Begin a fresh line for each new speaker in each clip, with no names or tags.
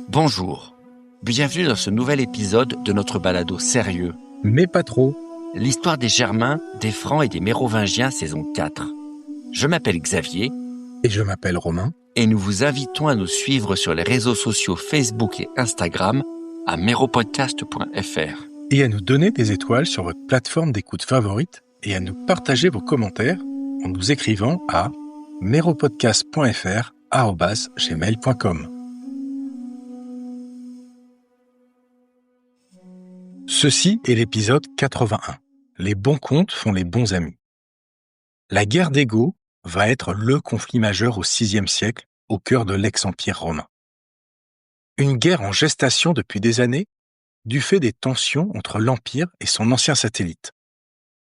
Bonjour, bienvenue dans ce nouvel épisode de notre balado sérieux.
Mais pas trop.
L'histoire des Germains, des Francs et des Mérovingiens, saison 4. Je m'appelle Xavier.
Et je m'appelle Romain.
Et nous vous invitons à nous suivre sur les réseaux sociaux Facebook et Instagram à meropodcast.fr.
Et à nous donner des étoiles sur votre plateforme d'écoute favorite et à nous partager vos commentaires en nous écrivant à meropodcast.fr@gmail.com. Ceci est l'épisode 81. Les bons comptes font les bons amis. La guerre des Goths va être le conflit majeur au VIe siècle, au cœur de l'ex-empire romain. Une guerre en gestation depuis des années, du fait des tensions entre l'Empire et son ancien satellite,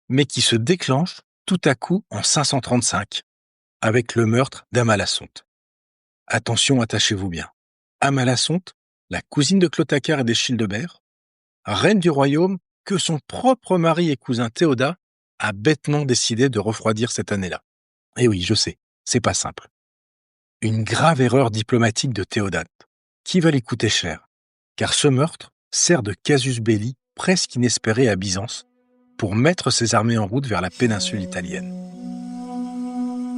mais qui se déclenche tout à coup en 535, avec le meurtre d'Amalasunthe. Attention, attachez-vous bien. Amalasunthe, la cousine de Clotacar et d'Echildebert, reine du royaume que son propre mari et cousin Théodat a bêtement décidé de refroidir cette année-là. Et oui, je sais, c'est pas simple. Une grave erreur diplomatique de Théodate, qui va lui coûter cher, car ce meurtre sert de casus belli presque inespéré à Byzance pour mettre ses armées en route vers la péninsule italienne.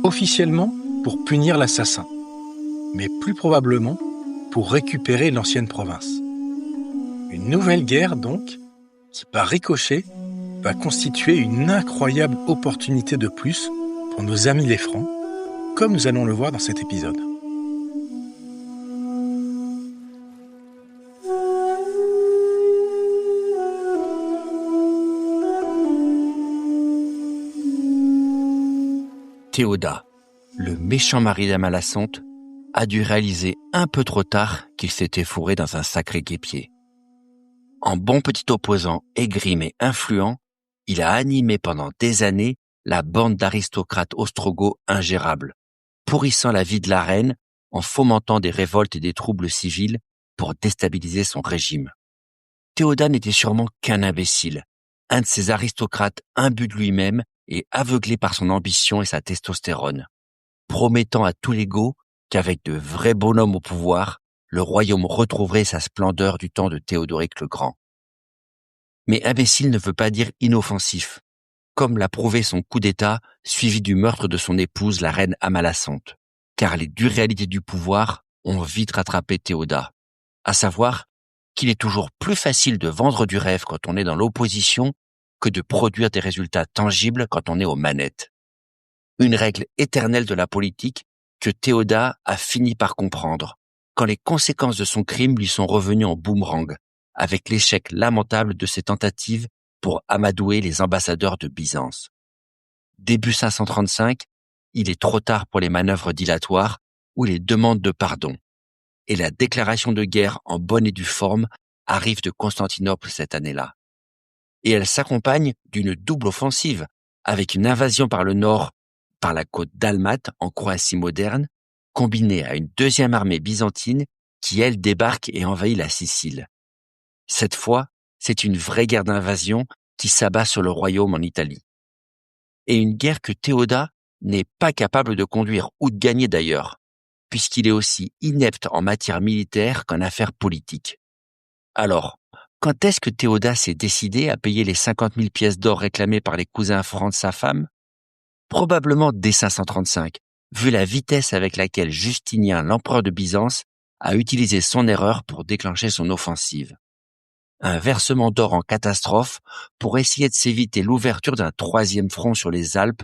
Officiellement, pour punir l'assassin, mais plus probablement pour récupérer l'ancienne province. Une nouvelle guerre, donc, qui par ricochet va constituer une incroyable opportunité de plus pour nos amis les Francs, comme nous allons le voir dans cet épisode.
Théodat, le méchant mari d'Amalasunthe, a dû réaliser un peu trop tard qu'il s'était fourré dans un sacré guêpier. En bon petit opposant aigri mais influent, il a animé pendant des années la bande d'aristocrates ostrogoths ingérables, pourrissant la vie de la reine en fomentant des révoltes et des troubles civils pour déstabiliser son régime. Théodat n'était sûrement qu'un imbécile, un de ces aristocrates imbus de lui-même et aveuglé par son ambition et sa testostérone, promettant à tous les Goths qu'avec de vrais bonhommes au pouvoir, le royaume retrouverait sa splendeur du temps de Théodoric le Grand. Mais imbécile ne veut pas dire inoffensif, comme l'a prouvé son coup d'État suivi du meurtre de son épouse, la reine Amalasunthe, car les dures réalités du pouvoir ont vite rattrapé Théodat, à savoir qu'il est toujours plus facile de vendre du rêve quand on est dans l'opposition que de produire des résultats tangibles quand on est aux manettes. Une règle éternelle de la politique que Théodat a fini par comprendre, quand les conséquences de son crime lui sont revenues en boomerang, avec l'échec lamentable de ses tentatives pour amadouer les ambassadeurs de Byzance. Début 535, il est trop tard pour les manœuvres dilatoires ou les demandes de pardon, et la déclaration de guerre en bonne et due forme arrive de Constantinople cette année-là. Et elle s'accompagne d'une double offensive, avec une invasion par le nord, par la côte dalmate en Croatie moderne, combinée à une deuxième armée byzantine qui, elle, débarque et envahit la Sicile. Cette fois, c'est une vraie guerre d'invasion qui s'abat sur le royaume en Italie. Et une guerre que Théodat n'est pas capable de conduire, ou de gagner d'ailleurs, puisqu'il est aussi inepte en matière militaire qu'en affaires politiques. Alors, quand est-ce que Théodat s'est décidé à payer les 50 000 pièces d'or réclamées par les cousins francs de sa femme? Probablement dès 535, vu la vitesse avec laquelle Justinien, l'empereur de Byzance, a utilisé son erreur pour déclencher son offensive. Un versement d'or en catastrophe pour essayer de s'éviter l'ouverture d'un troisième front sur les Alpes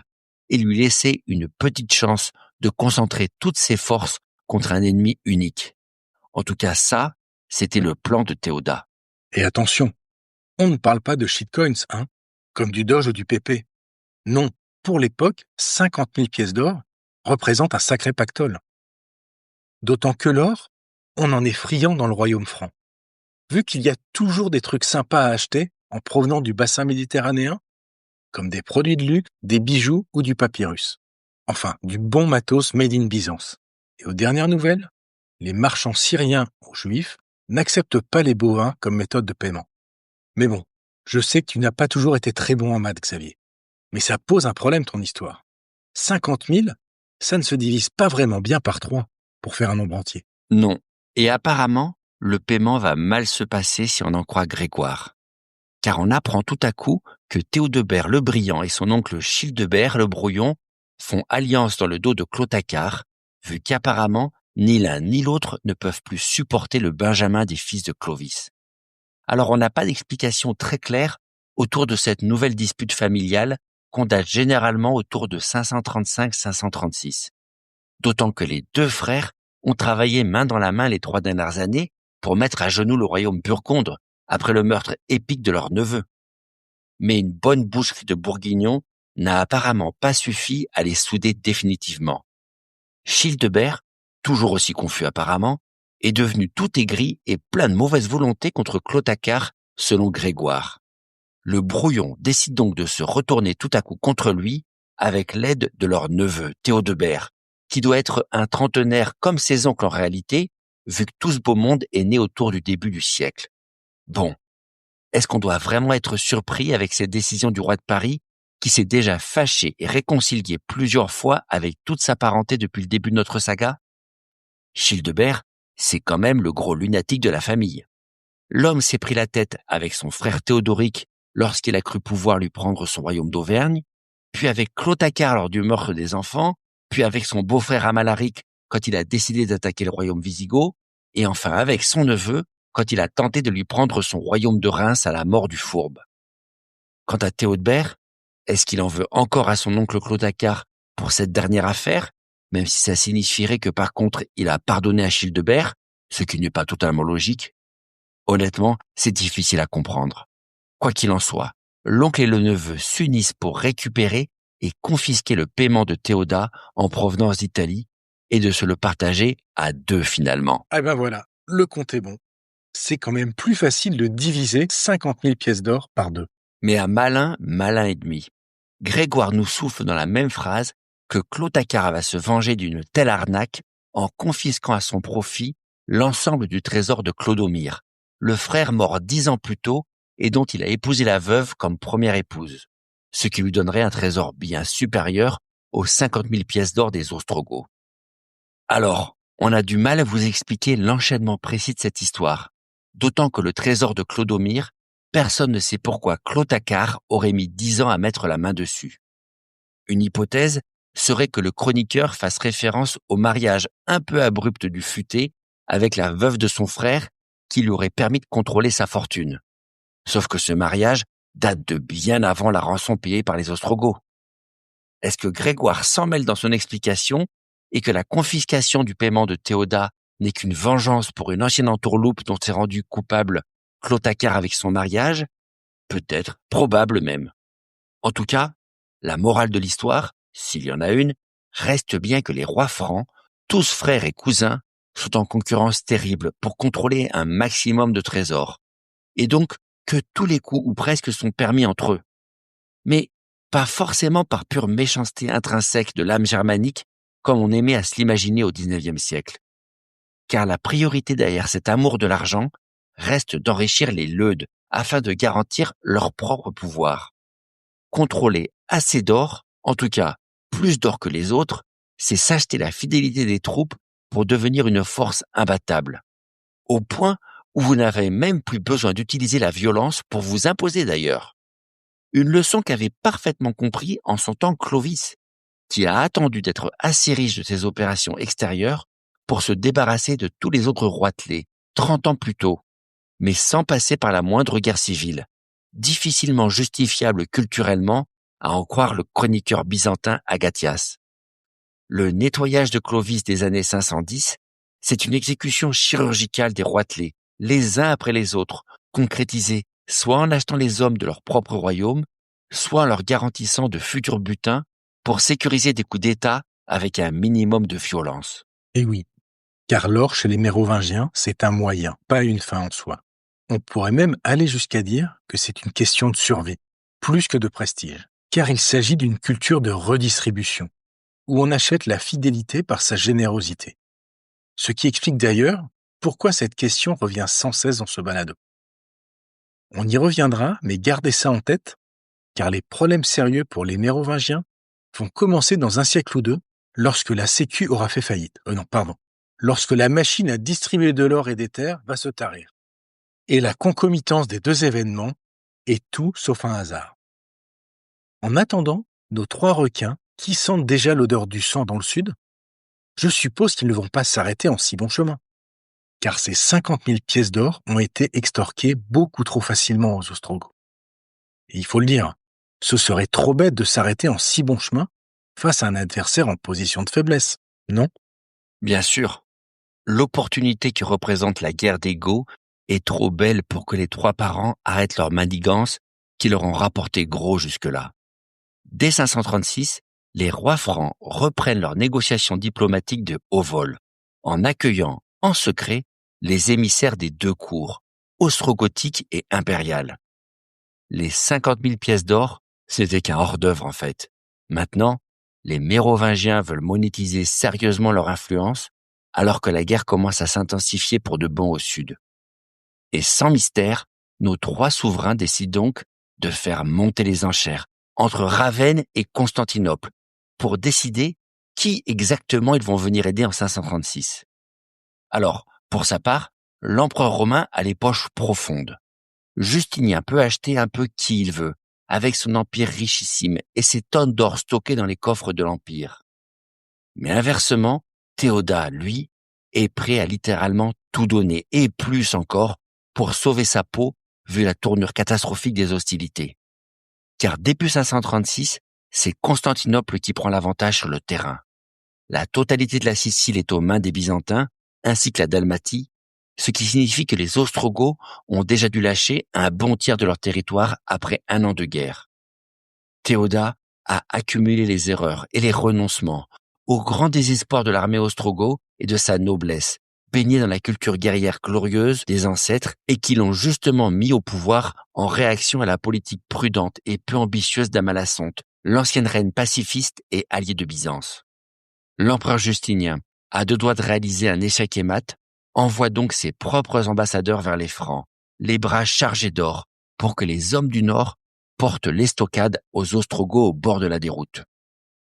et lui laisser une petite chance de concentrer toutes ses forces contre un ennemi unique. En tout cas, ça, c'était le plan de Théodat.
Et attention, on ne parle pas de shitcoins, comme du Doge ou du PP. Non, pour l'époque, 50 000 pièces d'or représentent un sacré pactole. D'autant que l'or, on en est friand dans le royaume franc. Vu qu'il y a toujours des trucs sympas à acheter en provenant du bassin méditerranéen, comme des produits de luxe, des bijoux ou du papyrus. Enfin, du bon matos made in Byzance. Et aux dernières nouvelles, les marchands syriens ou juifs n'acceptent pas les bovins comme méthode de paiement. Mais bon, Je sais que tu n'as pas toujours été très bon en maths, Xavier. Mais ça pose un problème, ton histoire. 50 000, ça ne se divise pas vraiment bien par 3 pour faire un nombre entier.
Non. Et apparemment, le paiement va mal se passer si on en croit Grégoire. Car on apprend tout à coup que Théodebert le Brillant et son oncle Childebert le Brouillon font alliance dans le dos de Clotacar, vu qu'apparemment, ni l'un ni l'autre ne peuvent plus supporter le Benjamin des fils de Clovis. Alors on n'a pas d'explication très claire autour de cette nouvelle dispute familiale qu'on date généralement autour de 535-536. D'autant que les deux frères ont travaillé main dans la main les 3 dernières années pour mettre à genoux le royaume burgonde après le meurtre épique de leur neveu. Mais une bonne boucherie de bourguignons n'a apparemment pas suffi à les souder définitivement. Childebert, toujours aussi confus apparemment, est devenu tout aigri et plein de mauvaise volonté contre Clotacar, selon Grégoire. Le Brouillon décide donc de se retourner tout à coup contre lui avec l'aide de leur neveu, Théodebert, qui doit être un trentenaire comme ses oncles en réalité, vu que tout ce beau monde est né autour du début du siècle. Bon, est-ce qu'on doit vraiment être surpris avec cette décision du roi de Paris, qui s'est déjà fâché et réconcilié plusieurs fois avec toute sa parenté depuis le début de notre saga? Childebert, c'est quand même le gros lunatique de la famille. L'homme s'est pris la tête avec son frère Théodoric lorsqu'il a cru pouvoir lui prendre son royaume d'Auvergne, puis avec Clotacar lors du meurtre des enfants, puis avec son beau-frère Amalaric quand il a décidé d'attaquer le royaume wisigoth, et enfin avec son neveu quand il a tenté de lui prendre son royaume de Reims à la mort du fourbe. Quant à Théodebert, est-ce qu'il en veut encore à son oncle Clotacar pour cette dernière affaire, même si ça signifierait que par contre il a pardonné à Childebert, ce qui n'est pas totalement logique? Honnêtement, c'est difficile à comprendre. Quoi qu'il en soit, l'oncle et le neveu s'unissent pour récupérer et confisquer le paiement de Théoda en provenance d'Italie et de se le partager à 2 finalement.
Ah ben voilà, le compte est bon. C'est quand même plus facile de diviser 50 000 pièces d'or par 2.
Mais à malin, malin et demi. Grégoire nous souffle dans la même phrase que Clotacar va se venger d'une telle arnaque en confisquant à son profit l'ensemble du trésor de Clodomir, le frère mort 10 ans plus tôt et dont il a épousé la veuve comme première épouse, ce qui lui donnerait un trésor bien supérieur aux 50 000 pièces d'or des Ostrogoths. Alors, on a du mal à vous expliquer l'enchaînement précis de cette histoire, d'autant que le trésor de Clodomir, personne ne sait pourquoi Clotacar aurait mis 10 ans à mettre la main dessus. Une hypothèse serait que le chroniqueur fasse référence au mariage un peu abrupt du futé avec la veuve de son frère qui lui aurait permis de contrôler sa fortune. Sauf que ce mariage date de bien avant la rançon payée par les Ostrogoths. Est-ce que Grégoire s'en mêle dans son explication et que la confiscation du paiement de Théoda n'est qu'une vengeance pour une ancienne entourloupe dont s'est rendu coupable Clotacar avec son mariage? Peut-être, probable même. En tout cas, la morale de l'histoire, s'il y en a une, reste bien que les rois francs, tous frères et cousins, sont en concurrence terrible pour contrôler un maximum de trésors. Et donc que tous les coups ou presque sont permis entre eux. Mais pas forcément par pure méchanceté intrinsèque de l'âme germanique, comme on aimait à se l'imaginer au XIXe siècle. Car la priorité derrière cet amour de l'argent reste d'enrichir les leudes afin de garantir leur propre pouvoir. Contrôler assez d'or, en tout cas plus d'or que les autres, c'est s'acheter la fidélité des troupes pour devenir une force imbattable. Au point où vous n'avez même plus besoin d'utiliser la violence pour vous imposer d'ailleurs. Une leçon qu'avait parfaitement compris en son temps Clovis, qui a attendu d'être assez riche de ses opérations extérieures pour se débarrasser de tous les autres roitelets, 30 ans plus tôt, mais sans passer par la moindre guerre civile, difficilement justifiable culturellement, à en croire le chroniqueur byzantin Agathias. Le nettoyage de Clovis des années 510, c'est une exécution chirurgicale des roitelets, les uns après les autres, concrétisée soit en achetant les hommes de leur propre royaume, soit en leur garantissant de futurs butins pour sécuriser des coups d'État avec un minimum de violence.
Et oui, car l'or chez les Mérovingiens, c'est un moyen, pas une fin en soi. On pourrait même aller jusqu'à dire que c'est une question de survie, plus que de prestige, car il s'agit d'une culture de redistribution, où on achète la fidélité par sa générosité. Ce qui explique d'ailleurs pourquoi cette question revient sans cesse dans ce balado. On y reviendra, mais gardez ça en tête, car les problèmes sérieux pour les Mérovingiens vont commencer dans un siècle ou deux, lorsque la Sécu aura fait faillite. Lorsque la machine à distribuer de l'or et des terres va se tarir. Et la concomitance des deux événements est tout sauf un hasard. En attendant, nos 3 requins, qui sentent déjà l'odeur du sang dans le sud, je suppose qu'ils ne vont pas s'arrêter en si bon chemin, car ces 50 000 pièces d'or ont été extorquées beaucoup trop facilement aux Ostrogoths. Et il faut le dire, ce serait trop bête de s'arrêter en si bon chemin face à un adversaire en position de faiblesse, non?
Bien sûr, l'opportunité que représente la guerre des Goths est trop belle pour que les 3 parents arrêtent leur manigance qui leur ont rapporté gros jusque-là. Dès 536, les rois francs reprennent leurs négociations diplomatiques de haut vol, en accueillant en secret les émissaires des 2 cours, ostrogothique et impériale. Les 50 000 pièces d'or, c'était qu'un hors-d'œuvre en fait. Maintenant, les Mérovingiens veulent monétiser sérieusement leur influence, alors que la guerre commence à s'intensifier pour de bon au sud. Et sans mystère, nos 3 souverains décident donc de faire monter les enchères entre Ravenne et Constantinople pour décider qui exactement ils vont venir aider en 536. Alors, pour sa part, l'empereur romain a les poches profondes. Justinien peut acheter un peu qui il veut, avec son empire richissime et ses tonnes d'or stockées dans les coffres de l'empire. Mais inversement, Théodat, lui, est prêt à littéralement tout donner, et plus encore, pour sauver sa peau, vu la tournure catastrophique des hostilités. Car depuis 536, c'est Constantinople qui prend l'avantage sur le terrain. La totalité de la Sicile est aux mains des Byzantins, ainsi que la Dalmatie, ce qui signifie que les Ostrogoths ont déjà dû lâcher un bon tiers de leur territoire après 1 an de guerre. Théodat a accumulé les erreurs et les renoncements, au grand désespoir de l'armée ostrogoth et de sa noblesse, baignée dans la culture guerrière glorieuse des ancêtres et qui l'ont justement mis au pouvoir en réaction à la politique prudente et peu ambitieuse d'Amalasunthe, l'ancienne reine pacifiste et alliée de Byzance. L'empereur Justinien, à 2 doigts de réaliser un échec et mat, envoie donc ses propres ambassadeurs vers les Francs, les bras chargés d'or, pour que les hommes du Nord portent l'estocade aux Ostrogoths au bord de la déroute.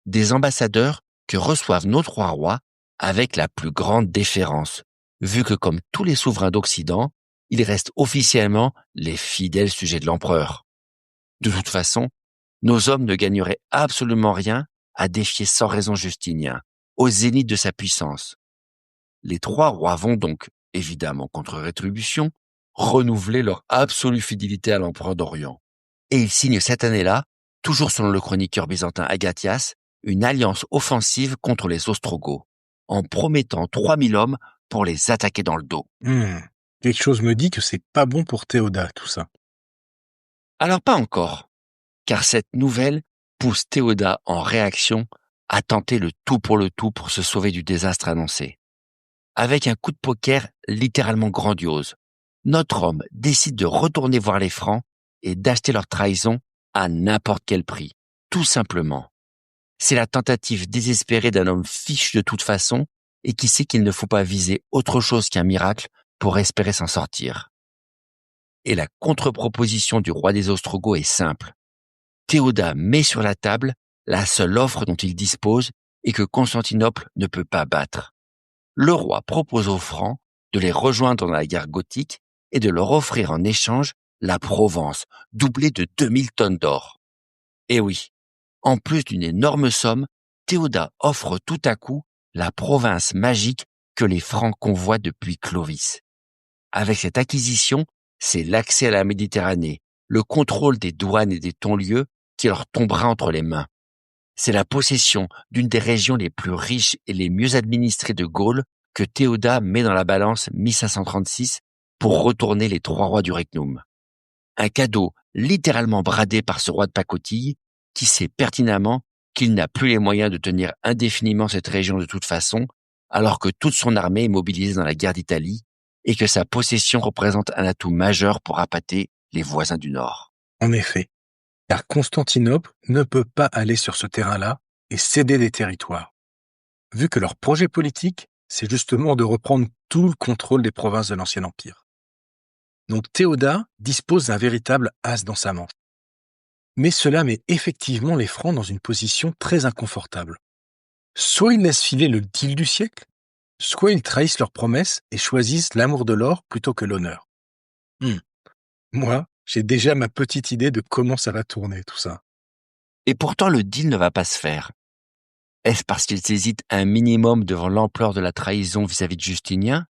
Des ambassadeurs que reçoivent nos 3 rois avec la plus grande déférence, vu que comme tous les souverains d'Occident, ils restent officiellement les fidèles sujets de l'empereur. De toute façon, nos hommes ne gagneraient absolument rien à défier sans raison Justinien, au zénith de sa puissance. Les 3 rois vont donc, évidemment contre rétribution, renouveler leur absolue fidélité à l'empereur d'Orient. Et ils signent cette année-là, toujours selon le chroniqueur byzantin Agathias, une alliance offensive contre les Ostrogoths, en promettant 3000 hommes pour les attaquer dans le dos.
Quelque chose me dit que c'est pas bon pour Théodat, tout ça.
Alors pas encore, car cette nouvelle pousse Théodat en réaction à tenter le tout pour se sauver du désastre annoncé. Avec un coup de poker littéralement grandiose, notre homme décide de retourner voir les Francs et d'acheter leur trahison à n'importe quel prix, tout simplement. C'est la tentative désespérée d'un homme fichu de toute façon et qui sait qu'il ne faut pas viser autre chose qu'un miracle pour espérer s'en sortir. Et la contre-proposition du roi des Ostrogoths est simple. Théodat met sur la table la seule offre dont il dispose et que Constantinople ne peut pas battre. Le roi propose aux Francs de les rejoindre dans la guerre gothique et de leur offrir en échange la Provence, doublée de 2000 tonnes d'or. Et oui, en plus d'une énorme somme, Théodat offre tout à coup la province magique que les Francs convoient depuis Clovis. Avec cette acquisition, c'est l'accès à la Méditerranée, le contrôle des douanes et des ton-lieux qui leur tombera entre les mains. C'est la possession d'une des régions les plus riches et les mieux administrées de Gaule que Théodat met dans la balance mi-536 pour retourner les 3 rois du Regnum. Un cadeau littéralement bradé par ce roi de pacotille qui sait pertinemment qu'il n'a plus les moyens de tenir indéfiniment cette région de toute façon, alors que toute son armée est mobilisée dans la guerre d'Italie et que sa possession représente un atout majeur pour appâter les voisins du Nord.
En effet, car Constantinople ne peut pas aller sur ce terrain-là et céder des territoires, vu que leur projet politique, c'est justement de reprendre tout le contrôle des provinces de l'Ancien Empire. Donc Théoda dispose d'un véritable as dans sa manche. Mais cela met effectivement les Francs dans une position très inconfortable. Soit ils laissent filer le deal du siècle, soit ils trahissent leurs promesses et choisissent l'amour de l'or plutôt que l'honneur. Moi, j'ai déjà ma petite idée de comment ça va tourner tout ça.
Et pourtant, le deal ne va pas se faire. Est-ce parce qu'ils hésitent un minimum devant l'ampleur de la trahison vis-à-vis de Justinien,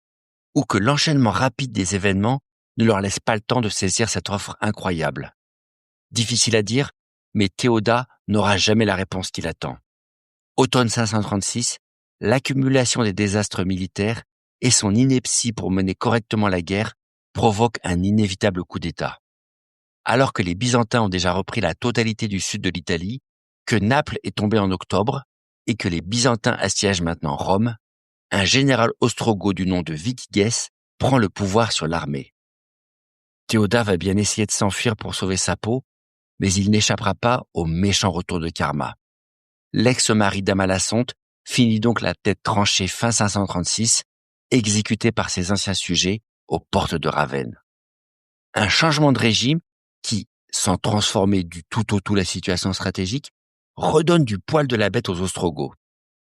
ou que l'enchaînement rapide des événements ne leur laisse pas le temps de saisir cette offre incroyable? Difficile à dire, mais Théoda n'aura jamais la réponse qu'il attend. Automne 536, l'accumulation des désastres militaires et son ineptie pour mener correctement la guerre provoquent un inévitable coup d'État. Alors que les Byzantins ont déjà repris la totalité du sud de l'Italie, que Naples est tombé en octobre et que les Byzantins assiègent maintenant Rome, un général ostrogoth du nom de Vitiges prend le pouvoir sur l'armée. Théoda va bien essayer de s'enfuir pour sauver sa peau, mais il n'échappera pas au méchant retour de karma. L'ex-mari d'Amalasunthe finit donc la tête tranchée fin 536, exécuté par ses anciens sujets aux portes de Ravenne. Un changement de régime qui, sans transformer du tout au tout la situation stratégique, redonne du poil de la bête aux Ostrogoths.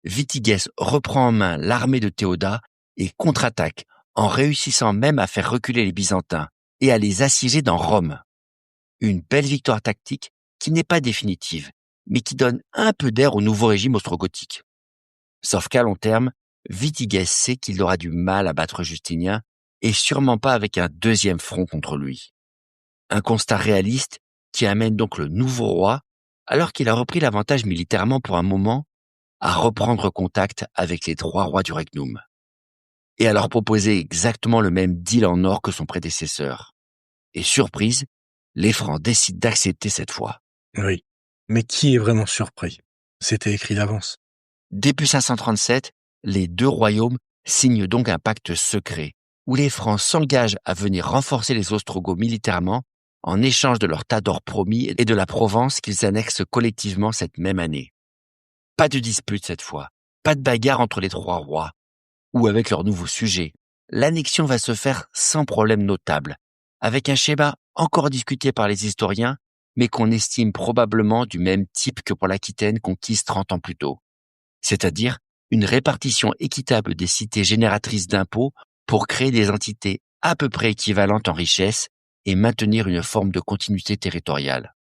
Vitiges reprend en main l'armée de Théoda et contre-attaque en réussissant même à faire reculer les Byzantins et à les assiéger dans Rome. Une belle victoire tactique qui n'est pas définitive, mais qui donne un peu d'air au nouveau régime ostrogothique. Sauf qu'à long terme, Vitiges sait qu'il aura du mal à battre Justinien et sûrement pas avec un deuxième front contre lui. Un constat réaliste qui amène donc le nouveau roi, alors qu'il a repris l'avantage militairement pour un moment, à reprendre contact avec les 3 rois du Regnum et à leur proposer exactement le même deal en or que son prédécesseur. Et surprise, les Francs décident d'accepter cette fois.
Oui, mais qui est vraiment surpris? C'était écrit d'avance.
Début 537, les 2 royaumes signent donc un pacte secret où les Francs s'engagent à venir renforcer les Ostrogoths militairement en échange de leur tas d'or promis et de la Provence qu'ils annexent collectivement cette même année. Pas de dispute cette fois, pas de bagarre entre les 3 rois ou avec leurs nouveaux sujets. L'annexion va se faire sans problème notable, avec un schéma encore discuté par les historiens, mais qu'on estime probablement du même type que pour l'Aquitaine conquise 30 ans plus tôt. C'est-à-dire une répartition équitable des cités génératrices d'impôts pour créer des entités à peu près équivalentes en richesse et maintenir une forme de continuité territoriale.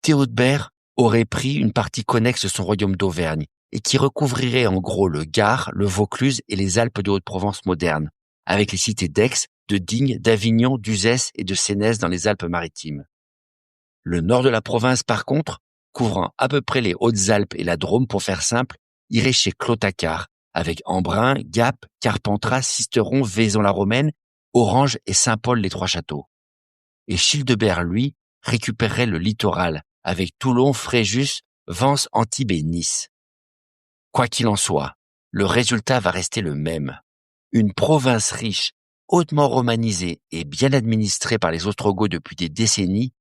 Théodebert aurait pris une partie connexe de son royaume d'Auvergne et qui recouvrirait en gros le Gard, le Vaucluse et les Alpes de Haute-Provence modernes, avec les cités d'Aix, de Digne, d'Avignon, d'Uzès et de Sénès dans les Alpes-Maritimes. Le nord de la province, par contre, couvrant à peu près les Hautes-Alpes et la Drôme pour faire simple, irait chez Clotacar, avec Embrun, Gap, Carpentras, Sisteron, Vaison-la-Romaine, Orange et Saint-Paul les 3 châteaux. Et Childebert, lui, récupérerait le littoral, avec Toulon, Fréjus, Vence, Antibes et Nice. Quoi qu'il en soit, le résultat va rester le même. Une province riche, hautement romanisée et bien administrée par les Ostrogoths depuis des décennies,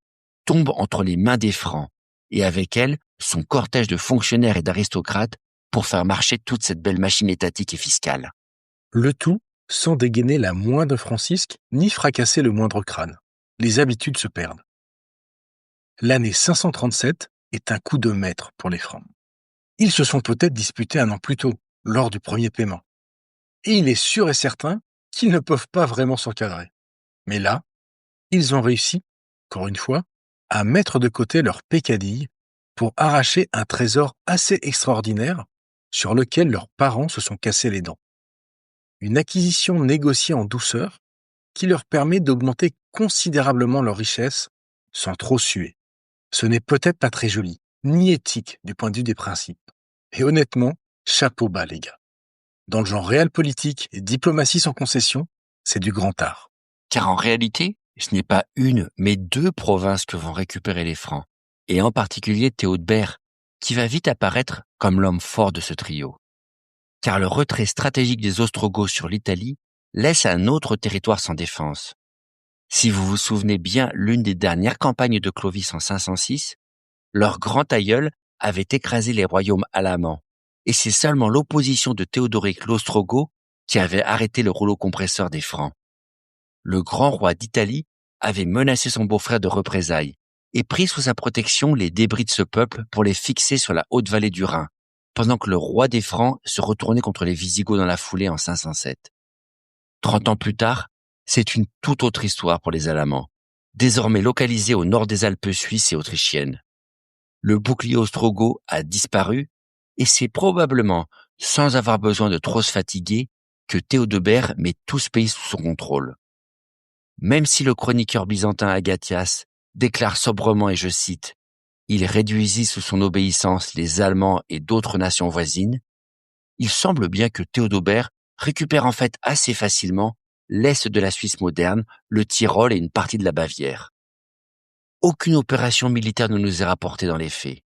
tombe entre les mains des Francs, et avec elle, son cortège de fonctionnaires et d'aristocrates pour faire marcher toute cette belle machine étatique et fiscale.
Le tout sans dégainer la moindre francisque ni fracasser le moindre crâne. Les habitudes se perdent. L'année 537 est un coup de maître pour les Francs. Ils se sont peut-être disputés 1 an plus tôt, lors du premier paiement. Et il est sûr et certain qu'ils ne peuvent pas vraiment s'encadrer. Mais là, ils ont réussi, encore une fois, à mettre de côté leur peccadille pour arracher un trésor assez extraordinaire sur lequel leurs parents se sont cassés les dents. Une acquisition négociée en douceur qui leur permet d'augmenter considérablement leur richesse sans trop suer. Ce n'est peut-être pas très joli, ni éthique du point de vue des principes. Et honnêtement, chapeau bas les gars. Dans le genre réel politique et diplomatie sans concession, c'est du grand art.
Car en réalité, ce n'est pas une, mais 2 provinces que vont récupérer les Francs, et en particulier Théodebert, qui va vite apparaître comme l'homme fort de ce trio. Car le retrait stratégique des Ostrogoths sur l'Italie laisse un autre territoire sans défense. Si vous vous souvenez bien, l'une des dernières campagnes de Clovis en 506, leur grand aïeul avait écrasé les royaumes alamans, et c'est seulement l'opposition de Théodoric l'Ostrogoth qui avait arrêté le rouleau compresseur des Francs. le grand roi d'Italie avait menacé son beau-frère de représailles et pris sous sa protection les débris de ce peuple pour les fixer sur la haute vallée du Rhin, pendant que le roi des Francs se retournait contre les Visigoths dans la foulée en 507. 30 ans plus tard, c'est une toute autre histoire pour les Alamans, désormais localisés au nord des Alpes suisses et autrichiennes. Le bouclier ostrogoth a disparu et c'est probablement, sans avoir besoin de trop se fatiguer, que Théodebert met tout ce pays sous son contrôle. Même si le chroniqueur byzantin Agathias déclare sobrement, et je cite, « Il réduisit sous son obéissance les Allemands et d'autres nations voisines », il semble bien que Théodebert récupère en fait assez facilement l'est de la Suisse moderne, le Tyrol et une partie de la Bavière. Aucune opération militaire ne nous est rapportée dans les faits,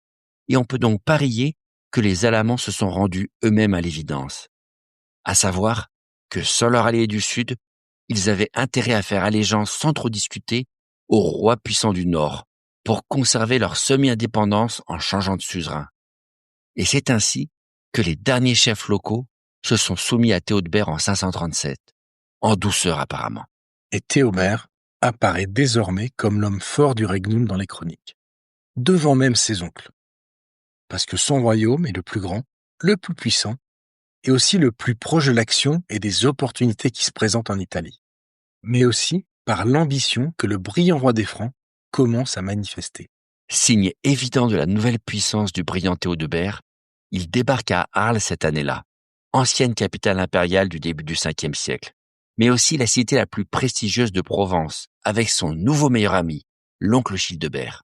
et on peut donc parier que les Alamans se sont rendus eux-mêmes à l'évidence. À savoir que, sans leur allié du Sud, ils avaient intérêt à faire allégeance sans trop discuter aux rois puissants du Nord, pour conserver leur semi-indépendance en changeant de suzerain. Et c'est ainsi que les derniers chefs locaux se sont soumis à Théodebert en 537, en douceur apparemment.
Et Théobert apparaît désormais comme l'homme fort du Regnum dans les chroniques, devant même ses oncles. Parce que son royaume est le plus grand, le plus puissant, et aussi le plus proche de l'action et des opportunités qui se présentent en Italie. Mais aussi par l'ambition que le brillant roi des Francs commence à manifester.
Signe évident de la nouvelle puissance du brillant Théodebert, il débarque à Arles cette année-là, ancienne capitale impériale du début du Ve siècle, mais aussi la cité la plus prestigieuse de Provence, avec son nouveau meilleur ami, l'oncle Childebert.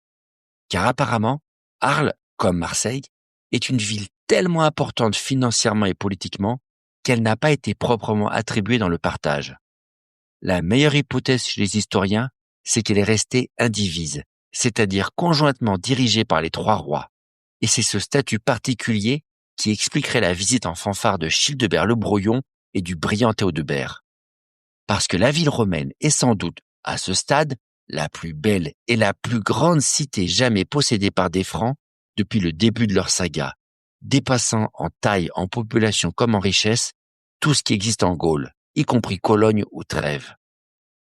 Car apparemment, Arles, comme Marseille, est une ville tellement importante financièrement et politiquement qu'elle n'a pas été proprement attribuée dans le partage. La meilleure hypothèse chez les historiens, c'est qu'elle est restée indivise, c'est-à-dire conjointement dirigée par les trois rois. Et c'est ce statut particulier qui expliquerait la visite en fanfare de Childebert le Brouillon et du brillant Théodebert. Parce que la ville romaine est sans doute, à ce stade, la plus belle et la plus grande cité jamais possédée par des Francs depuis le début de leur saga, dépassant en taille, en population comme en richesse, tout ce qui existe en Gaule, y compris Cologne ou Trèves.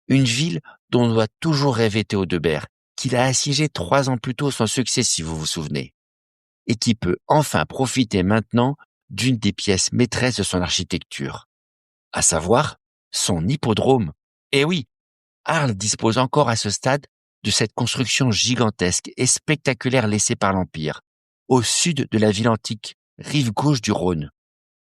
Une ville dont doit toujours rêver Théodebert, qu'il a assiégée 3 ans plus tôt sans succès si vous vous souvenez, et qui peut enfin profiter maintenant d'une des pièces maîtresses de son architecture, à savoir son hippodrome. Et oui, Arles dispose encore à ce stade de cette construction gigantesque et spectaculaire laissée par l'Empire, au sud de la ville antique, rive gauche du Rhône.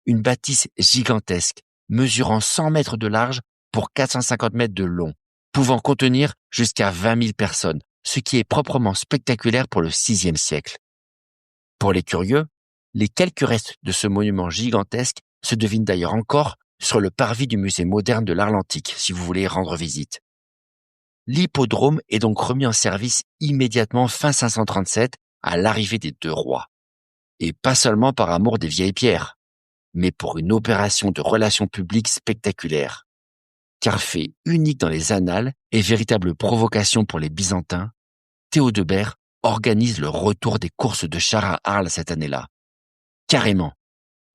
Une bâtisse gigantesque, mesurant 100 mètres de large pour 450 mètres de long, pouvant contenir jusqu'à 20 000 personnes, ce qui est proprement spectaculaire pour le VIe siècle. Pour les curieux, les quelques restes de ce monument gigantesque se devinent d'ailleurs encore sur le parvis du musée moderne de l'Arles antique, si vous voulez y rendre visite. L'hippodrome est donc remis en service immédiatement fin 537 à l'arrivée des deux rois. Et pas seulement par amour des vieilles pierres, mais pour une opération de relations publiques spectaculaire. Car fait unique dans les annales et véritable provocation pour les Byzantins, Théodebert organise le retour des courses de chars à Arles cette année-là. Carrément,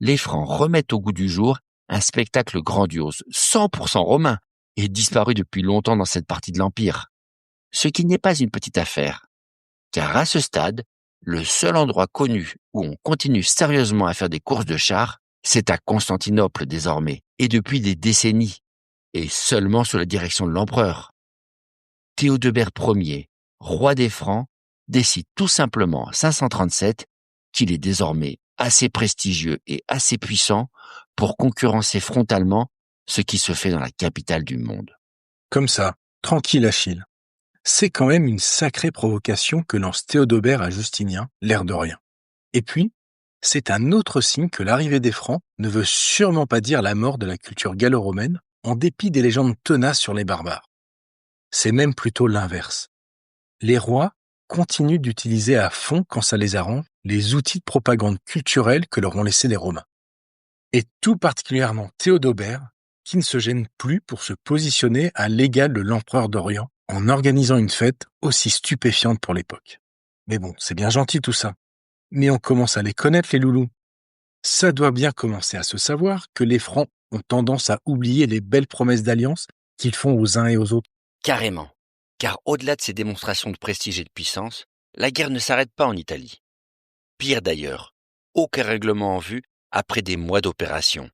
les Francs remettent au goût du jour un spectacle grandiose, 100% romain, et disparu depuis longtemps dans cette partie de l'Empire. Ce qui n'est pas une petite affaire, car à ce stade, le seul endroit connu où on continue sérieusement à faire des courses de chars, c'est à Constantinople désormais, et depuis des décennies, et seulement sous la direction de l'empereur. Théodebert Ier, roi des Francs, décide tout simplement en 537 qu'il est désormais assez prestigieux et assez puissant pour concurrencer frontalement ce qui se fait dans la capitale du monde.
Comme ça, tranquille Achille. C'est quand même une sacrée provocation que lance Théodebert à Justinien, l'air de rien. Et puis, c'est un autre signe que l'arrivée des Francs ne veut sûrement pas dire la mort de la culture gallo-romaine, en dépit des légendes tenaces sur les barbares. C'est même plutôt l'inverse. Les rois continuent d'utiliser à fond, quand ça les arrange, les outils de propagande culturelle que leur ont laissés les Romains. Et tout particulièrement Théodebert, qui ne se gêne plus pour se positionner à l'égal de l'empereur d'Orient en organisant une fête aussi stupéfiante pour l'époque. Mais bon, c'est bien gentil tout ça. Mais on commence à les connaître, les loulous. Ça doit bien commencer à se savoir que les Francs ont tendance à oublier les belles promesses d'alliance qu'ils font aux uns et aux autres.
Carrément. Car au-delà de ces démonstrations de prestige et de puissance, la guerre ne s'arrête pas en Italie. Pire d'ailleurs, aucun règlement en vue après des mois d'opération.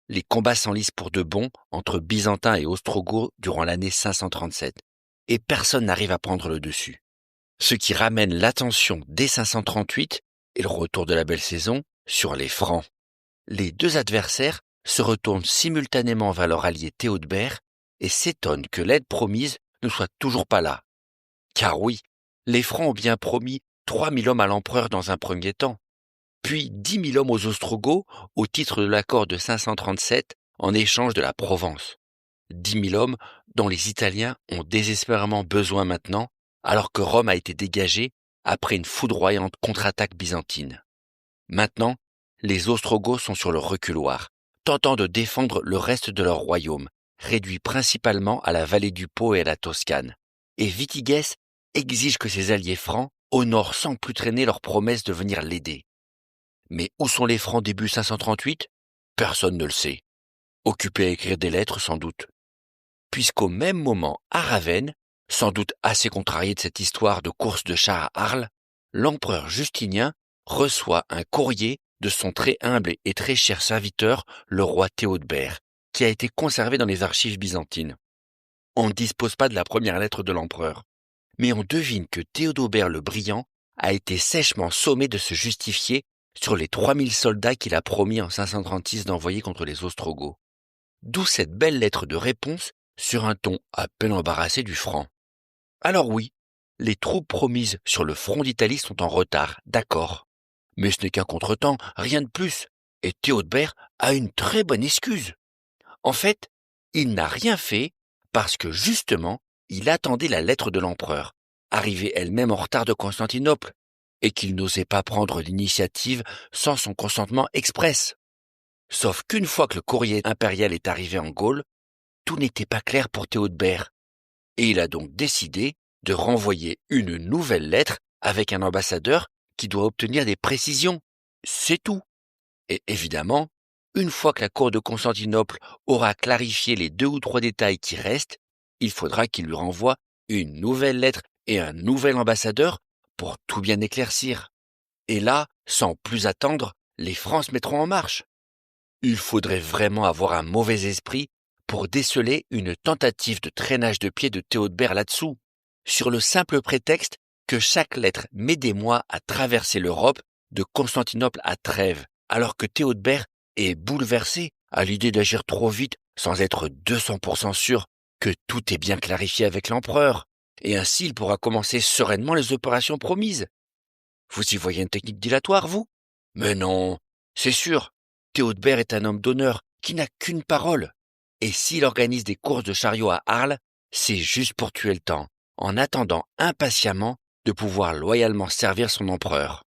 Les combats s'enlisent pour de bon entre Byzantins et Ostrogoths durant l'année 537, et personne n'arrive à prendre le dessus. Ce qui ramène l'attention dès 538, et le retour de la belle saison, sur les Francs. Les deux adversaires se retournent simultanément vers leur allié Théodebert et s'étonnent que l'aide promise ne soit toujours pas là. Car oui, les Francs ont bien promis 3000 hommes à l'empereur dans un premier temps, puis 10 000 hommes aux Ostrogoths au titre de l'accord de 537 en échange de la Provence. 10 000 hommes dont les Italiens ont désespérément besoin maintenant, alors que Rome a été dégagée après une foudroyante contre-attaque byzantine. Maintenant, les Ostrogoths sont sur le reculoir, tentant de défendre le reste de leur royaume, réduit principalement à la vallée du Pô et à la Toscane. Et Vitiges exige que ses alliés francs honorent sans plus traîner leur promesse de venir l'aider. Mais où sont les Francs début 538 ? Personne ne le sait. Occupés à écrire des lettres, sans doute. Puisqu'au même moment, à Ravenne, sans doute assez contrarié de cette histoire de course de chars à Arles, l'empereur Justinien reçoit un courrier de son très humble et très cher serviteur, le roi Théodebert, qui a été conservé dans les archives byzantines. On ne dispose pas de la première lettre de l'empereur, mais on devine que Théodebert le Brillant a été sèchement sommé de se justifier sur les 3000 soldats qu'il a promis en 536 d'envoyer contre les Ostrogoths. D'où cette belle lettre de réponse sur un ton à peine embarrassé du Franc. Alors oui, les troupes promises sur le front d'Italie sont en retard, d'accord. Mais ce n'est qu'un contretemps, rien de plus, et Théodebert a une très bonne excuse. En fait, il n'a rien fait parce que justement, il attendait la lettre de l'empereur, arrivée elle-même en retard de Constantinople, et qu'il n'osait pas prendre l'initiative sans son consentement express. Sauf qu'une fois que le courrier impérial est arrivé en Gaule, tout n'était pas clair pour Théodebert, et il a donc décidé de renvoyer une nouvelle lettre avec un ambassadeur qui doit obtenir des précisions. C'est tout. Et évidemment, une fois que la cour de Constantinople aura clarifié les 2 ou 3 détails qui restent, il faudra qu'il lui renvoie une nouvelle lettre et un nouvel ambassadeur pour tout bien éclaircir. Et là, sans plus attendre, les Francs se mettront en marche. Il faudrait vraiment avoir un mauvais esprit pour déceler une tentative de traînage de pied de Théodebert là-dessous, sur le simple prétexte que chaque lettre met des mois à traverser l'Europe de Constantinople à Trèves, alors que Théodebert est bouleversé à l'idée d'agir trop vite sans être 200% sûr que tout est bien clarifié avec l'empereur, et ainsi il pourra commencer sereinement les opérations promises. Vous y voyez une technique dilatoire, vous ? Mais non, c'est sûr, Théodebert est un homme d'honneur qui n'a qu'une parole, et s'il organise des courses de chariots à Arles, c'est juste pour tuer le temps, en attendant impatiemment de pouvoir loyalement servir son empereur.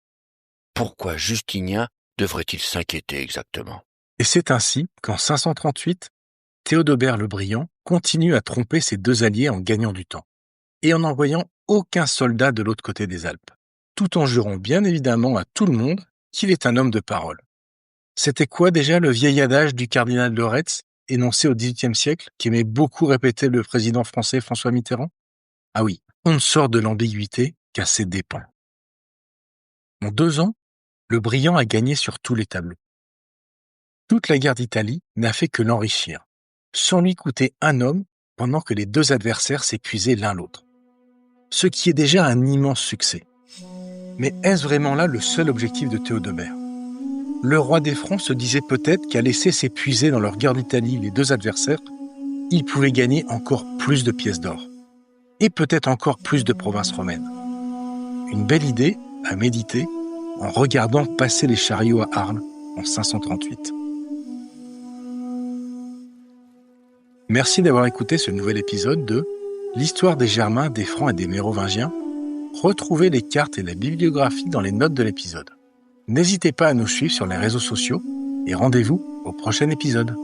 Pourquoi Justinien devrait-il s'inquiéter exactement ?
Et c'est ainsi qu'en 538, Théodebert le Brillant continue à tromper ses 2 alliés en gagnant du temps, et en n'envoyant aucun soldat de l'autre côté des Alpes, tout en jurant bien évidemment à tout le monde qu'il est un homme de parole. C'était quoi déjà le vieil adage du cardinal de Retz, énoncé au XVIIIe siècle, qu'aimait beaucoup répéter le président français François Mitterrand ? Ah oui, on ne sort de l'ambiguïté qu'à ses dépens. En 2 ans, le Brillant a gagné sur tous les tableaux. Toute la guerre d'Italie n'a fait que l'enrichir, sans lui coûter un homme pendant que les 2 adversaires s'épuisaient l'un l'autre. Ce qui est déjà un immense succès. Mais est-ce vraiment là le seul objectif de Théodebert ? Le roi des Francs se disait peut-être qu'à laisser s'épuiser dans leur guerre d'Italie les 2 adversaires, il pouvait gagner encore plus de pièces d'or, et peut-être encore plus de provinces romaines. Une belle idée à méditer en regardant passer les chariots à Arles en 538. Merci d'avoir écouté ce nouvel épisode de L'histoire des Germains, des Francs et des Mérovingiens. Retrouvez les cartes et la bibliographie dans les notes de l'épisode. N'hésitez pas à nous suivre sur les réseaux sociaux et rendez-vous au prochain épisode.